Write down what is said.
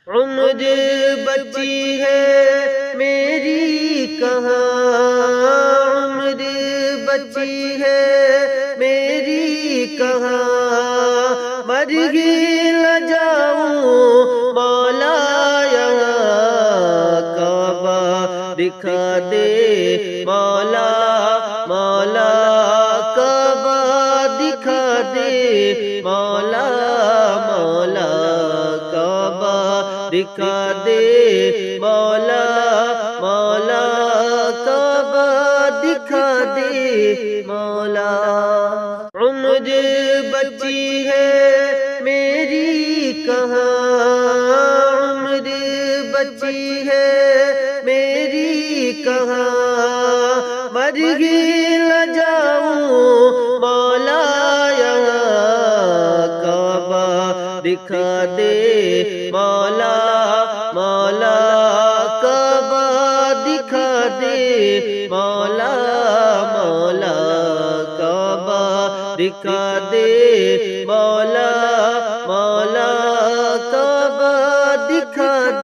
عمر بچی ہے میری کہاں، عمر بچی ہے میری کہاں، مر ہی نہ جاؤں مولا یہاں، کعبہ دکھا دے مولا، مولا کعبہ دکھا دے مولا، مولا کعبہ دکھا دے مولا، مولا کعبہ دکھا دے مولا۔ عمر بچی ہے میری کہاں، عمر بچی ہے میری کہاں، مر ہی نہ جاؤں مولا یہاں، کعبہ دکھا دے مولا، مولا کعبہ دکھا دے مولا، مولا کعبہ دکھا دے مولا،